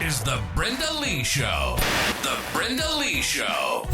is The Brenda Lee Show. The Brenda Lee Show.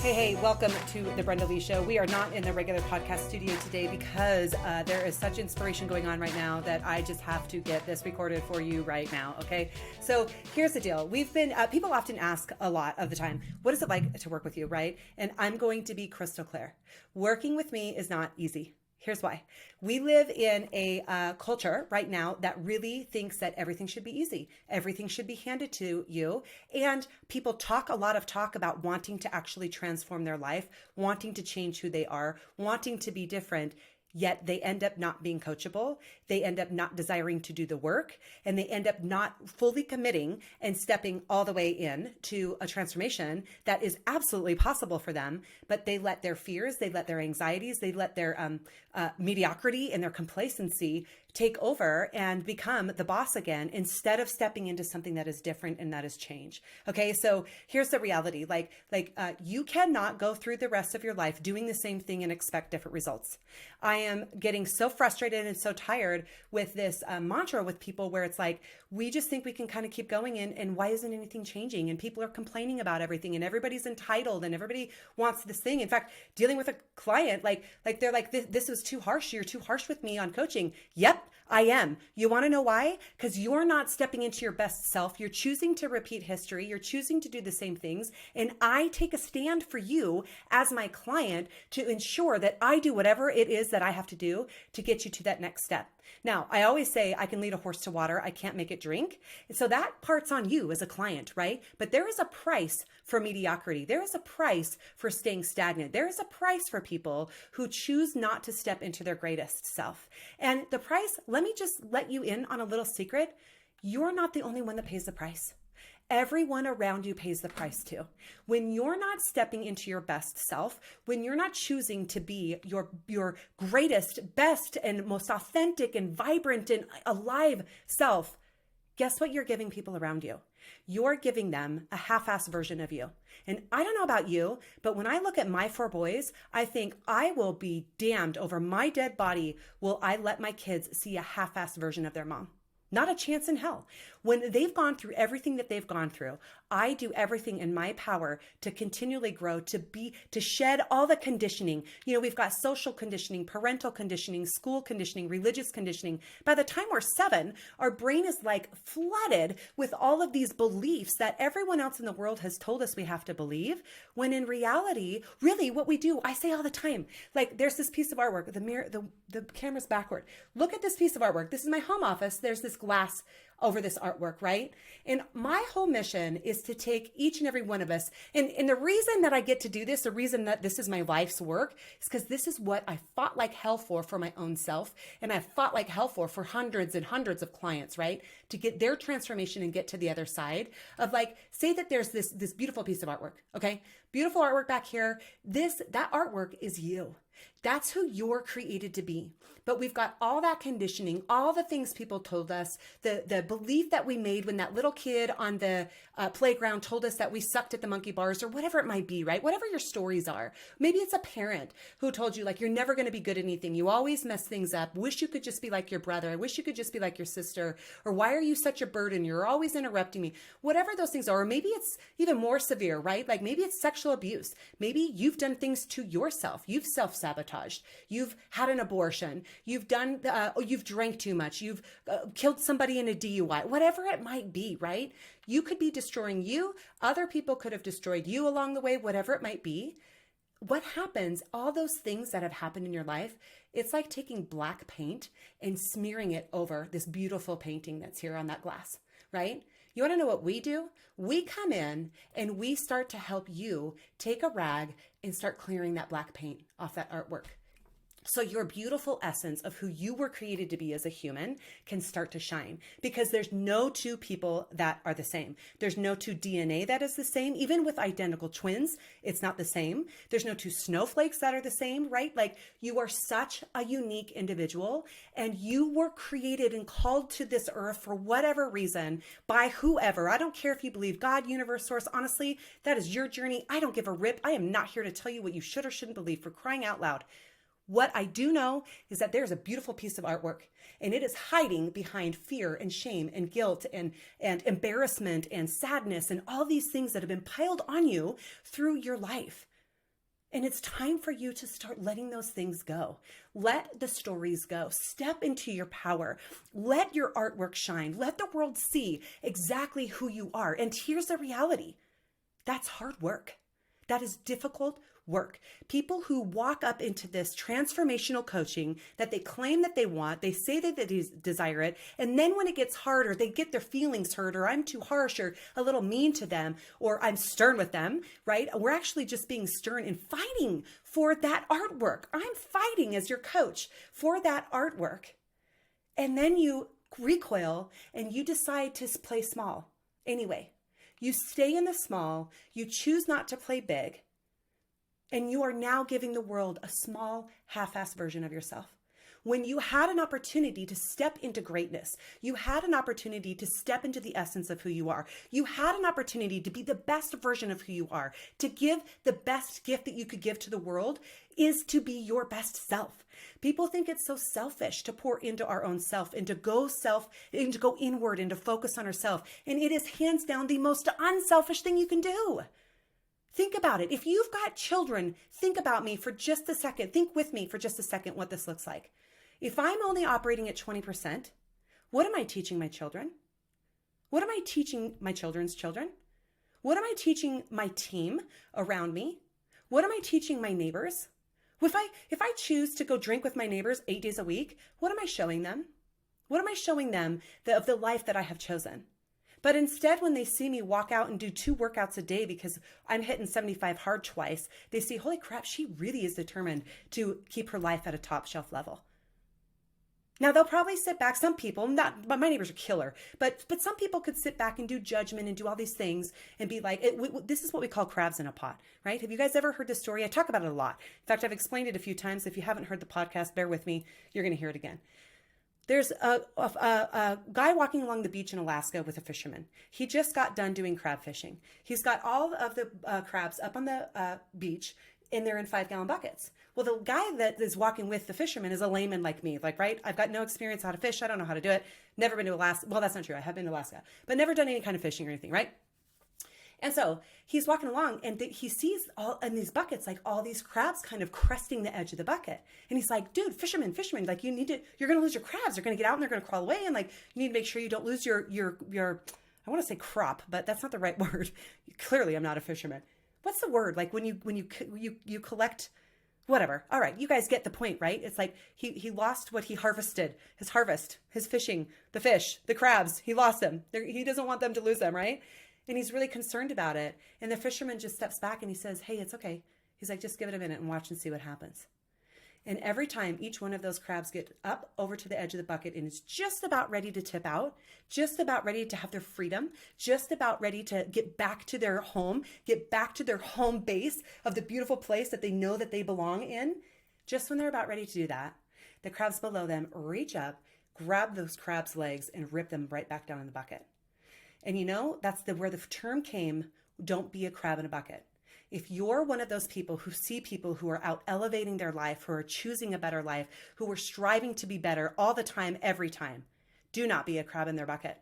Hey, welcome to The Brenda Lee Show. We are not in the regular podcast studio today because there is such inspiration going on right now that I just have to get this recorded for you right now, okay? So here's the deal. We've been, people often ask a lot of the time, what is it like to work with you, right? And I'm going to be crystal clear. Working with me is not easy. Here's why. We live in a culture right now that really thinks that everything should be easy. Everything should be handed to you. And people talk a lot of talk about wanting to actually transform their life, wanting to change who they are, wanting to be different. Yet they end up not being coachable. They end up not desiring to do the work, and they end up not fully committing and stepping all the way in to a transformation that is absolutely possible for them. But they let their fears, they let their anxieties, they let their mediocrity and their complacency take over and become the boss again, instead of stepping into something that is different and that is change. Okay. So here's the reality. You cannot go through the rest of your life doing the same thing and expect different results. I am getting so frustrated and so tired with this mantra with people where it's like, we just think we can kind of keep going and why isn't anything changing? And people are complaining about everything and everybody's entitled and everybody wants this thing. In fact, dealing with a client, they're like, this was too harsh. You're too harsh with me on coaching. Yep, I am. You want to know why? Because you're not stepping into your best self. You're choosing to repeat history. You're choosing to do the same things. And I take a stand for you as my client to ensure that I do whatever it is that I have to do to get you to that next step. Now, I always say I can lead a horse to water. I can't make it drink. And so that part's on you as a client, right? But there is a price for mediocrity. There is a price for staying stagnant. There is a price for people who choose not to step into their greatest self. And the price, let me just let you in on a little secret. You're not the only one that pays the price. Everyone around you pays the price too. When you're not stepping into your best self, when you're not choosing to be your greatest, best, and most authentic and vibrant and alive self, guess what you're giving people around you? You're giving them a half-assed version of you. And I don't know about you, but when I look at my 4 boys, I think I will be damned over my dead body will I let my kids see a half-assed version of their mom. Not a chance in hell. When they've gone through everything that they've gone through, I do everything in my power to continually grow, to shed all the conditioning. You know, we've got social conditioning, parental conditioning, school conditioning, religious conditioning. By the time we're 7, our brain is like flooded with all of these beliefs that everyone else in the world has told us we have to believe, when in reality, really what we do, I say all the time, like there's this piece of artwork, the camera's backward. Look at this piece of artwork. This is my home office. There's this glass over this artwork, right? And my whole mission is to take each and every one of us. And the reason that I get to do this, the reason that this is my life's work, is because this is what I fought like hell for my own self. And I fought like hell for hundreds and hundreds of clients, right? To get their transformation and get to the other side of, like, say that there's this beautiful piece of artwork, okay? Beautiful artwork back here. That artwork is you. That's who you're created to be. But we've got all that conditioning, all the things people told us, the belief that we made when that little kid on the playground told us that we sucked at the monkey bars, or whatever it might be, right? Whatever your stories are. Maybe it's a parent who told you, like, you're never going to be good at anything. You always mess things up. Wish you could just be like your brother. I wish you could just be like your sister. Or why are you such a burden? You're always interrupting me. Whatever those things are. Or maybe it's even more severe, right? Like maybe it's sexual abuse. Maybe you've done things to yourself. You've self-sabotaged. You've had an abortion. You've drank too much. You've killed somebody in a DUI, whatever it might be, right? You could be destroying you. Other people could have destroyed you along the way, whatever it might be. What happens, all those things that have happened in your life, it's like taking black paint and smearing it over this beautiful painting that's here on that glass, right? You want to know what we do? We come in and we start to help you take a rag and start clearing that black paint off that artwork. So your beautiful essence of who you were created to be as a human can start to shine, because there's no 2 people that are the same. There's no 2 DNA that is the same. Even with identical twins, it's not the same. There's no 2 snowflakes that are the same, right? Like, you are such a unique individual, and you were created and called to this earth for whatever reason by whoever. I don't care if you believe God, universe, source. Honestly, that is your journey. I don't give a rip. I am not here to tell you what you should or shouldn't believe, for crying out loud. What I do know is that there's a beautiful piece of artwork, and it is hiding behind fear and shame and guilt and embarrassment and sadness and all these things that have been piled on you through your life. And it's time for you to start letting those things go. Let the stories go. Step into your power. Let your artwork shine. Let the world see exactly who you are. And here's the reality. That's hard work. That is difficult work. People who walk up into this transformational coaching that they claim that they want, they say that they desire it, and then when it gets harder, they get their feelings hurt, or I'm too harsh, or a little mean to them, or I'm stern with them, right? We're actually just being stern and fighting for that artwork. I'm fighting as your coach for that artwork. And then you recoil and you decide to play small. Anyway, you stay in the small, you choose not to play big, and you are now giving the world a small, half-assed version of yourself. When you had an opportunity to step into greatness, you had an opportunity to step into the essence of who you are. You had an opportunity to be the best version of who you are, to give the best gift that you could give to the world is to be your best self. People think it's so selfish to pour into our own self and to go inward and to focus on ourselves. And it is hands down the most unselfish thing you can do. Think about it. If you've got children, think about me for just a second. Think with me for just a second what this looks like. If I'm only operating at 20%, what am I teaching my children? What am I teaching my children's children? What am I teaching my team around me? What am I teaching my neighbors? If I choose to go drink with my neighbors 8 days a week, what am I showing them? What am I showing them of the life that I have chosen? But instead, when they see me walk out and do 2 workouts a day because I'm hitting 75 hard twice, they see, holy crap, she really is determined to keep her life at a top shelf level. Now, they'll probably sit back. Some people, but my neighbors are killer, but some people could sit back and do judgment and do all these things and be like, this is what we call crabs in a pot, right? Have you guys ever heard this story? I talk about it a lot. In fact, I've explained it a few times. If you haven't heard the podcast, bear with me. You're going to hear it again. There's a guy walking along the beach in Alaska with a fisherman. He just got done doing crab fishing. He's got all of the crabs up on the beach, and they're in 5-gallon buckets. Well, the guy that is walking with the fisherman is a layman like me, right? I've got no experience how to fish. I don't know how to do it. Never been to Alaska. Well, that's not true. I have been to Alaska, but never done any kind of fishing or anything, right? And so he's walking along and he sees all in these buckets, like all these crabs kind of cresting the edge of the bucket. And he's like, dude, fisherman, like you're going to lose your crabs. They're going to get out and they're going to crawl away. And like, you need to make sure you don't lose your, I want to say crop, but that's not the right word. Clearly I'm not a fisherman. What's the word? Like when you collect whatever. All right. You guys get the point, right? It's like he lost what he harvested, his harvest, his fishing, the fish, the crabs. He lost them. He doesn't want them to lose them, right? And he's really concerned about it. And the fisherman just steps back and he says, hey, it's okay. He's like, just give it a minute and watch and see what happens. And every time each one of those crabs get up over to the edge of the bucket and is just about ready to tip out, just about ready to have their freedom, just about ready to get back to their home, get back to their home base of the beautiful place that they know that they belong in, just when they're about ready to do that, the crabs below them reach up, grab those crabs' legs and rip them right back down in the bucket. And you know, that's where the term came, don't be a crab in a bucket. If you're one of those people who see people who are out elevating their life, who are choosing a better life, who are striving to be better all the time, every time, do not be a crab in their bucket.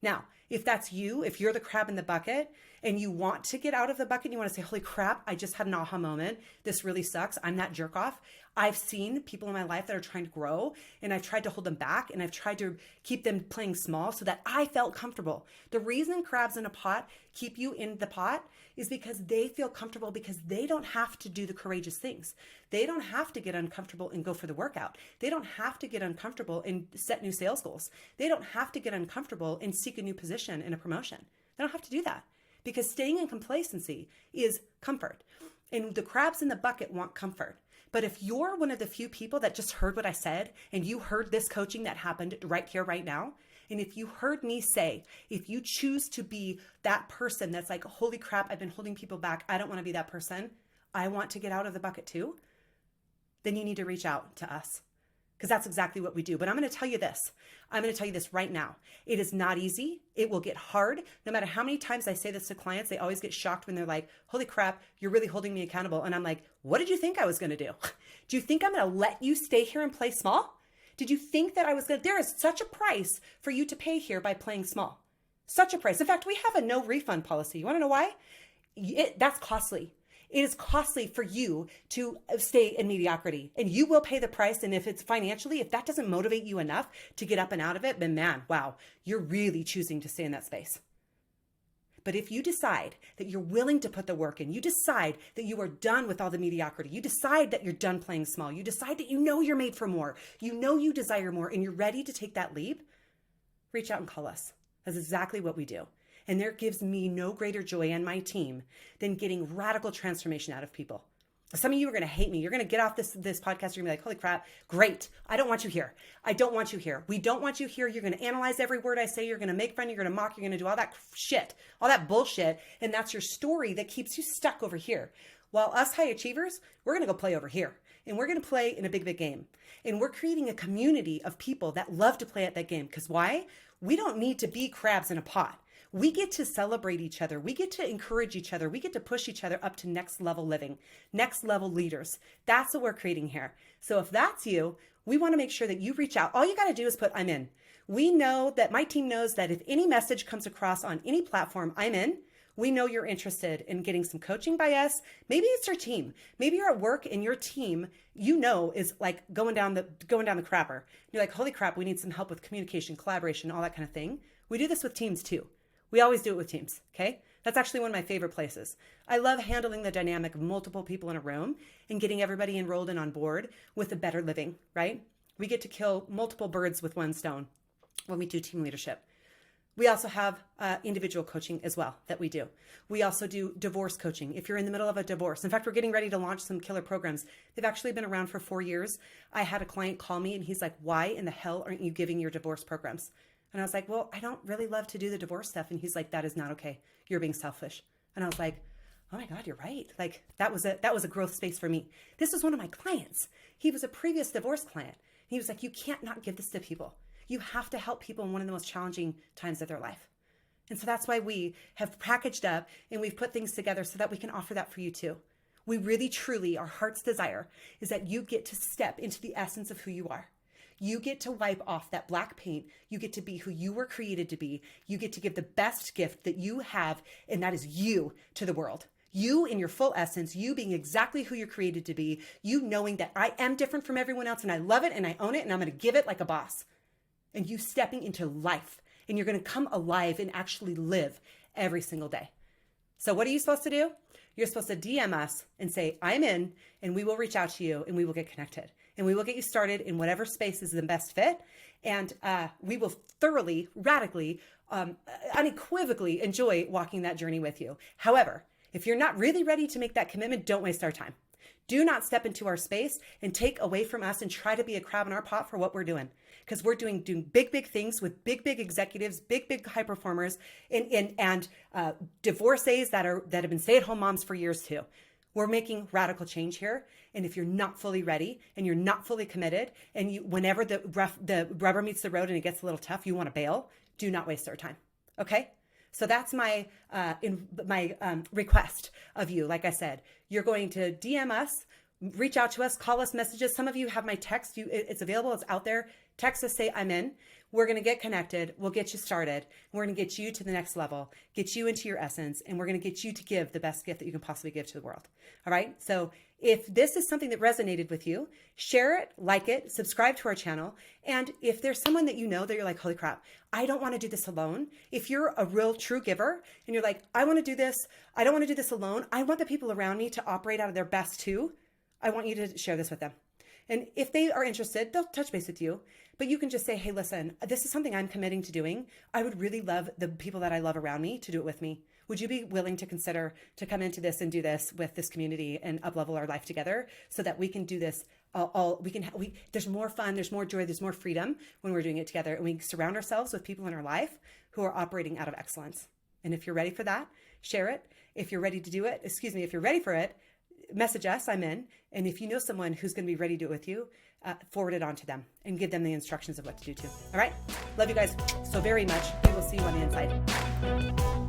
Now, if that's you, if you're the crab in the bucket and you want to get out of the bucket, and you want to say, holy crap, I just had an aha moment. This really sucks. I'm that jerk off. I've seen people in my life that are trying to grow and I've tried to hold them back and I've tried to keep them playing small so that I felt comfortable. The reason crabs in a pot keep you in the pot is because they feel comfortable because they don't have to do the courageous things. They don't have to get uncomfortable and go for the workout. They don't have to get uncomfortable and set new sales goals. They don't have to get uncomfortable and seek a new position and a promotion. They don't have to do that because staying in complacency is comfort. And the crabs in the bucket want comfort. But if you're one of the few people that just heard what I said and you heard this coaching that happened right here, right now, and if you heard me say, if you choose to be that person that's like, holy crap, I've been holding people back. I don't want to be that person. I want to get out of the bucket too. Then you need to reach out to us. because that's exactly what we do. But I'm going to tell you this. I'm going to tell you this right now. It is not easy. It will get hard. No matter how many times I say this to clients, they always get shocked when they're like, holy crap, you're really holding me accountable. And I'm like, what did you think I was going to do? Do you think I'm going to let you stay here and play small? Did you think that I was going to? There is such a price for you to pay here by playing small. Such a price. In fact, we have a no refund policy. You want to know why? That's costly. It is costly for you to stay in mediocrity, and you will pay the price. And if it's financially, if that doesn't motivate you enough to get up and out of it, then man, wow, you're really choosing to stay in that space. But if you decide that you're willing to put the work in, you decide that you are done with all the mediocrity, you decide that you're done playing small, you decide that you know you're made for more, you know you desire more, and you're ready to take that leap, reach out and call us. That's exactly what we do. And there gives me no greater joy and my team than getting radical transformation out of people. Some of you are going to hate me. You're going to get off this podcast. You're going to be like, holy crap, great. I don't want you here. I don't want you here. We don't want you here. You're going to analyze every word I say. You're going to make fun. You're going to mock. You're going to do all that shit, all that bullshit. And that's your story that keeps you stuck over here. While us high achievers, we're going to go play over here. And we're going to play in a big, big game. And we're creating a community of people that love to play at that game. Because why? We don't need to be crabs in a pot. We get to celebrate each other. We get to encourage each other. We get to push each other up to next level living, next level leaders. That's what we're creating here. So if that's you, we want to make sure that you reach out. All you got to do is put I'm in. We know that my team knows that if any message comes across on any platform, I'm in. We know you're interested in getting some coaching by us. Maybe it's your team. Maybe you're at work and your team, you know, is like going down the crapper. You're like, holy crap, we need some help with communication, collaboration, all that kind of thing. We do this with teams too. We always do it with teams, okay? That's actually one of my favorite places. I love handling the dynamic of multiple people in a room and getting everybody enrolled and on board with a better living, right? We get to kill multiple birds with one stone when we do team leadership. We also have individual coaching as well that we do. We also do divorce coaching. If you're in the middle of a divorce, in fact, we're getting ready to launch some killer programs. They've actually been around for 4 years. I had a client call me and he's like, why in the hell aren't you giving your divorce programs? And I was like, well, I don't really love to do the divorce stuff. And he's like, that is not okay. You're being selfish. And I was like, oh my God, you're right. Like that was a growth space for me. This was one of my clients. He was a previous divorce client. He was like, you can't not give this to people. You have to help people in one of the most challenging times of their life. And so that's why we have packaged up and we've put things together so that we can offer that for you too. We really, truly, our heart's desire is that you get to step into the essence of who you are. You get to wipe off that black paint. You get to be who you were created to be. You get to give the best gift that you have, and that is you to the world. You in your full essence, you being exactly who you're created to be, you knowing that I am different from everyone else and I love it and I own it and I'm going to give it like a boss. And you stepping into life and you're going to come alive and actually live every single day. So what are you supposed to do? You're supposed to DM us and say, I'm in, and we will reach out to you and we will get connected. And we will get you started in whatever space is the best fit. And we will thoroughly, radically, unequivocally enjoy walking that journey with you. However, if you're not really ready to make that commitment, don't waste our time. Do not step into our space and take away from us and try to be a crab in our pot for what we're doing. Because we're doing big, big things with big, big executives, big high performers, and divorcees that have been stay-at-home moms for years too. We're making radical change here. And if you're not fully ready and you're not fully committed, and whenever the rubber meets the road and it gets a little tough, you want to bail, do not waste our time. Okay? So that's my request of you. Like I said, you're going to DM us, reach out to us, call us, messages. Some of you have my text. It's available. It's out there. Text us, say I'm in. We're going to get connected. We'll get you started. We're going to get you to the next level, get you into your essence, and we're going to get you to give the best gift that you can possibly give to the world. All right. So if this is something that resonated with you, share it, like it, subscribe to our channel. And if there's someone that you know that you're like, holy crap, I don't want to do this alone. If you're a real true giver and you're like, I want to do this. I don't want to do this alone. I want the people around me to operate out of their best too. I want you to share this with them. And if they are interested, they'll touch base with you. But you can just say, hey, listen, this is something I'm committing to doing. I would really love the people that I love around me to do it with me. Would you be willing to consider to come into this and do this with this community and up-level our life together so that we can do this there's more fun, there's more joy, there's more freedom when we're doing it together, and we surround ourselves with people in our life who are operating out of excellence. And if you're ready for that, share it. If you're ready to do it, if you're ready for it, message us, I'm in. And if you know someone who's going to be ready to do it with you, forward it on to them and give them the instructions of what to do too. All right. Love you guys so very much. We will see you on the inside.